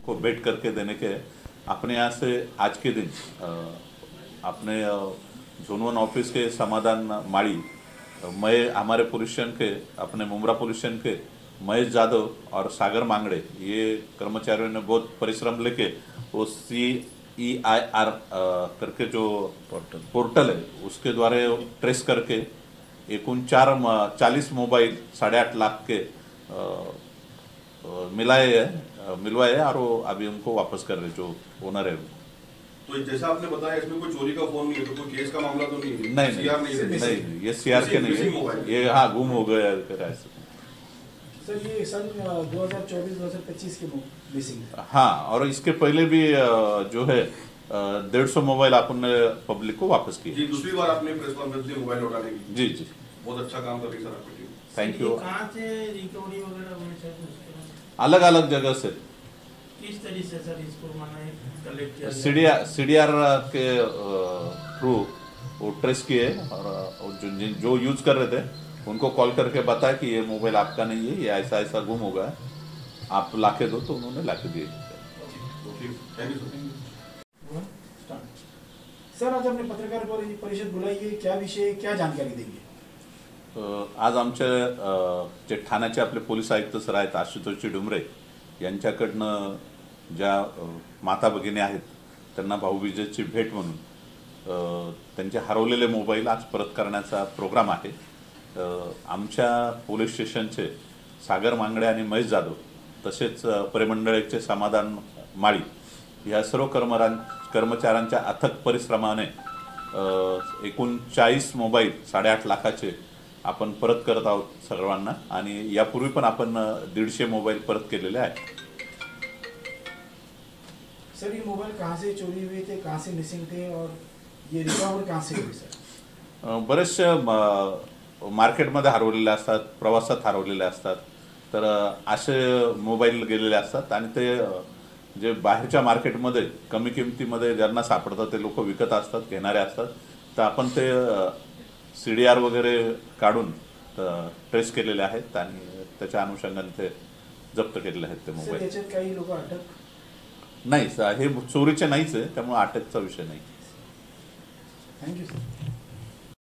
को भेंट करके देने के अपने यहाँ से आज के दिन अपने जोन 1 ऑफिस के समाधान माड़ी मैं हमारे पुलिस स्टेशन के अपने मुमरा पुलिस स्टेशन के महेश यादव और सागर मांगड़े ये कर्मचारियों ने बहुत परिश्रम लेके वो CEIR करके जो पोर्टल है उसके द्वारा ट्रेस करके एकूण 40 मोबाइल 8.5 लाख के मिलवाए और वो अभी उनको वापस कर रहे जो ओनर है। तो जैसा आपने बताया इसमें कोई चोरी का फोन नहीं है, तो कोई केस का मामला तो नहीं है? नहीं, ये CR के नहीं है, ये हाँ गुम हो गया ऐसे। सर ये सन 2024-2025 के मिसिंग है। हाँ, और इसके पहले भी जो है 150 मोबाइल आपने पब्लिक को वापस किए। जी, दूसरी बार आपने प्रेस कॉन्फ्रेंस में मोबाइल लौटाने की। जी जी, बहुत अच्छा काम कर रही सर आपकी टीम। Thank you. कहाँ से रिकवरी वगैरह हुई सर? अलग अलग जगह से किस तरीके से सर इसको कलेक्ट किया? CDR के थ्रू वो ट्रेस किए और जो यूज कर रहे थे उनको कॉल करके बताया कि ये मोबाइल आपका नहीं है, ये ऐसा ऐसा गुम हो गया, आप लाके दो, तो उन्होंने लाके दिए। सर आज हमने पत्रकार परिषद बुलाई है, क्या विषय, क्या जानकारी देंगे? आज आमचे जे ठाण्याचे आपले पोलीस आयुक्त सर आहेत आशुतोष डुमरे यांच्याकडनं ज्या माता भगिनी आहेत त्यांना भाऊबीजेची भेट म्हणून त्यांचे हरवलेले मोबाईल आज परत करण्याचा प्रोग्राम आहे। आमच्या पोलीस स्टेशनचे सागर मांगडे आणि महेश जाधव तसेच परिमंडळाचे समाधान माळी या सर्व कर्मचाऱ्यांच्या अथक परिश्रमाने एकूण 40 मोबाईल 8.5 लाखाचे आपण परत करत आहोत सर्वांना आणि यापूर्वी पण आपण 150 मोबाईल परत केलेले आहेत। सर ये मोबाइल कहाँ से चोरी हुए थे, कहाँ से मिसिंग थे और ये रिकवर कहाँ से हुए सर? बरेचसे मार्केटमध्ये हरवलेले असतात, प्रवासात हरवलेले असतात, तर असे मोबाईल गेलेले असतात आणि ते जे बाहेरच्या मार्केटमध्ये कमी किमतीमध्ये ज्यांना सापडतात ते लोक विकत असतात, घेणारे असतात, तर आपण ते CDR वगैरे काढून ट्रेस केलेले आहेत आणि त्याच्या अनुषंगाने ते जप्त केलेले आहेत ते मोबाईल। याच्यात काही लोक अटक नाही, हे चोरीचे नाहीच आहे, त्यामुळे अटकचा विषय नाही। Thank you sir.